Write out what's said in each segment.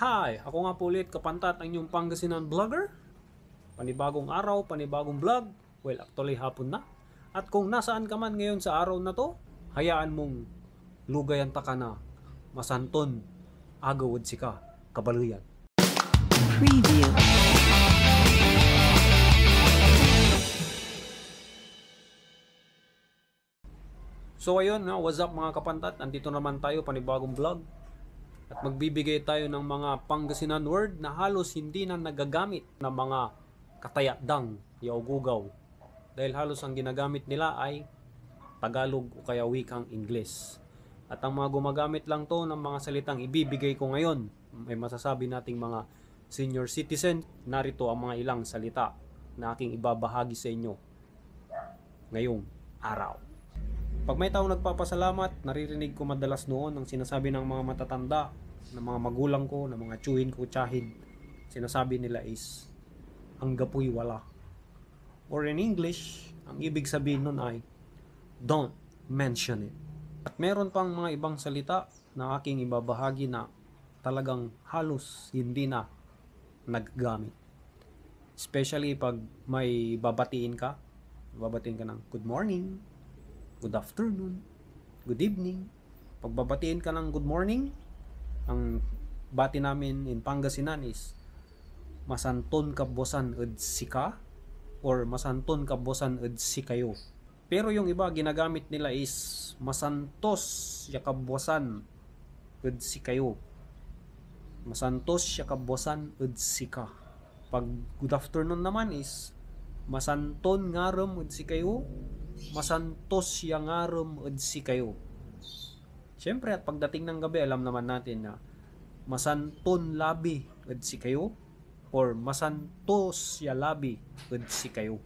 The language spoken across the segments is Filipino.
Hi! Ako nga po ulit, Kapantat, ang inyong Pangasinan vlogger. Panibagong araw, panibagong vlog. Well, actually hapon na. At kung nasaan ka man ngayon sa araw na to, hayaan mong lugayan ta ka na masanton, agawad si ka, kabaluyan. Preview. So ayun, what's up mga Kapantat? Andito naman tayo, panibagong vlog. At magbibigay tayo ng mga Pangasinan word na halos hindi na nagagamit ng mga katayadang yaugugaw. Dahil halos ang ginagamit nila ay Tagalog o kaya wikang Ingles. At ang mga gumagamit lang to ng mga salitang ibibigay ko ngayon, may masasabi nating mga senior citizen, narito ang mga ilang salita na aking ibabahagi sa inyo ngayong araw. Pag may taong nagpapasalamat, naririnig ko madalas noon ang sinasabi ng mga matatanda, ng mga magulang ko, ng mga tsuhin ko, tsahin. Sinasabi nila is, ang gapoy wala. Or in English, ang ibig sabihin nun ay, don't mention it. At meron pang mga ibang salita na aking ibabahagi na talagang halos hindi na naggamit. Especially pag may babatiin ka ng good morning, good afternoon, good evening. Pagbabatiin ka ng good morning, ang bati namin in Pangasinan is masanton kabosan ed sika or masanton kabosan ed sikayo. Pero yung iba ginagamit nila is masantos ya kabosan ed sikayo. Masantos ya kabosan ed sika. Pag good afternoon naman is masanton ngarem ed sikayo. Masantos yang arum udsi kayo. Siyempre at pagdating ng gabi, alam naman natin na masanton labi udsi kayo or masantos ya labi udsi kayo.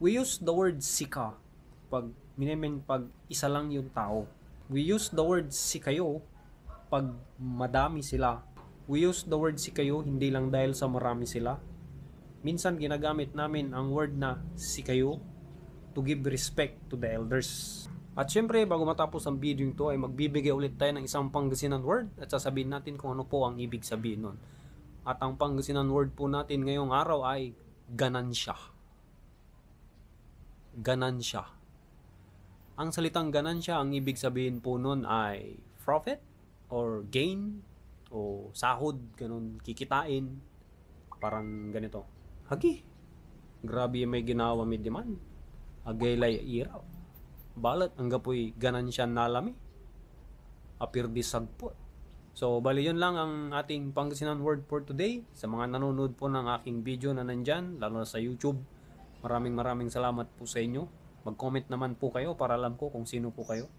We use the word sika pag isa lang yung tao. We use the word sikayo pag madami sila. We use the word sikayo hindi lang dahil sa marami sila. Minsan ginagamit namin ang word na sikayo to give respect to the elders. At syempre, bago matapos ang video ito ay magbibigay ulit tayo ng isang Pangasinan word at sasabihin natin kung ano po ang ibig sabihin nun. At ang Pangasinan word po natin ngayong araw ay ganansya. Ganansya. Ang salitang ganansya, ang ibig sabihin po nun ay profit or gain o sahod, ganun, kikitain. Parang ganito. Hagi, grabe may ginawa may demand. Agaylay iraw. Balat ang gapoy ganansya nalami. Apir di sagpot. So, bali yun lang ang ating Pangasinan word for today. Sa mga nanonood po ng aking video na nandyan, lalo na sa YouTube, maraming salamat po sa inyo. Mag-comment naman po kayo para alam ko kung sino po kayo.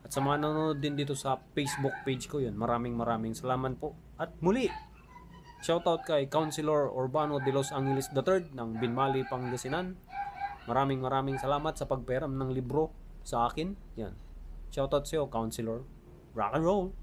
At sa mga nanonood din dito sa Facebook page ko yun, maraming salamat po. At muli, shoutout kay Councilor Urbano de Los Angeles III ng Binmali, Pangasinan. Maraming salamat sa pagperam ng libro sa akin. Yan. Shoutout sa iyo, Counselor. Rock and roll!